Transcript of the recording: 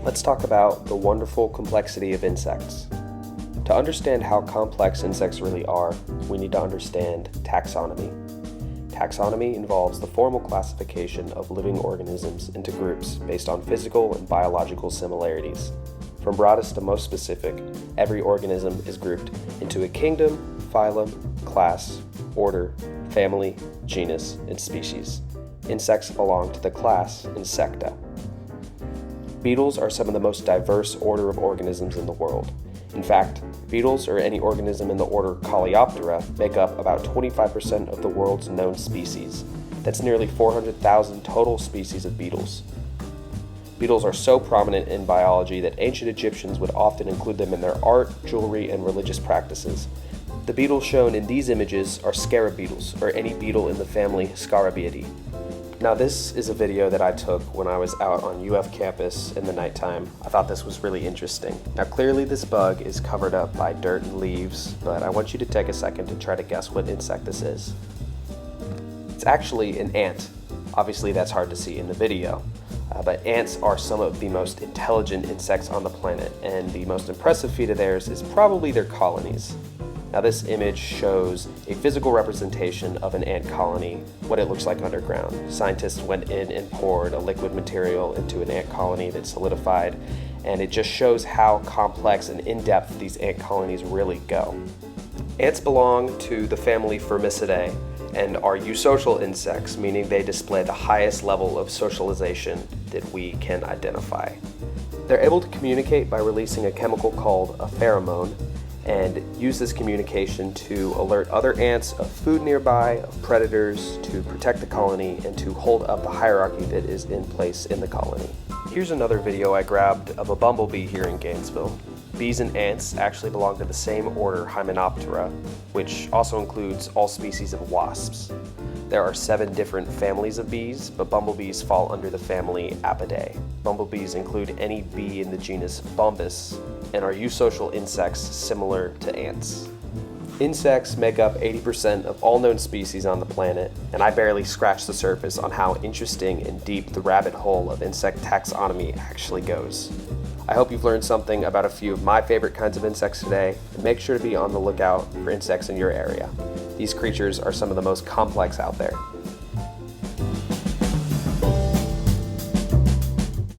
Let's talk about the wonderful complexity of insects. To understand how complex insects really are, we need to understand taxonomy. Taxonomy involves the formal classification of living organisms into groups based on physical and biological similarities. From broadest to most specific, every organism is grouped into a kingdom, phylum, class, order, family, genus, and species. Insects belong to the class Insecta. Beetles are some of the most diverse order of organisms in the world. In fact, beetles, or any organism in the order Coleoptera, make up about 25% of the world's known species. That's nearly 400,000 total species of beetles. Beetles are so prominent in biology that ancient Egyptians would often include them in their art, jewelry, and religious practices. The beetles shown in these images are scarab beetles, or any beetle in the family Scarabaeidae. Now this is a video that I took when I was out on UF campus in the nighttime. I thought this was really interesting. Now clearly this bug is covered up by dirt and leaves, but I want you to take a second to try to guess what insect this is. It's actually an ant. Obviously that's hard to see in the video, but ants are some of the most intelligent insects on the planet, and the most impressive feat of theirs is probably their colonies. Now this image shows a physical representation of an ant colony, what it looks like underground. Scientists went in and poured a liquid material into an ant colony that solidified, and it just shows how complex and in-depth these ant colonies really go. Ants belong to the family Firmicidae and are eusocial insects, meaning they display the highest level of socialization that we can identify. They're able to communicate by releasing a chemical called a pheromone, and use this communication to alert other ants of food nearby, of predators, to protect the colony, and to hold up the hierarchy that is in place in the colony. Here's another video I grabbed of a bumblebee here in Gainesville. Bees and ants actually belong to the same order Hymenoptera, which also includes all species of wasps. There are 7 different families of bees, but bumblebees fall under the family Apidae. Bumblebees include any bee in the genus Bombus and are eusocial insects similar to ants. Insects make up 80% of all known species on the planet, and I barely scratched the surface on how interesting and deep the rabbit hole of insect taxonomy actually goes. I hope you've learned something about a few of my favorite kinds of insects today, and make sure to be on the lookout for insects in your area. These creatures are some of the most complex out there.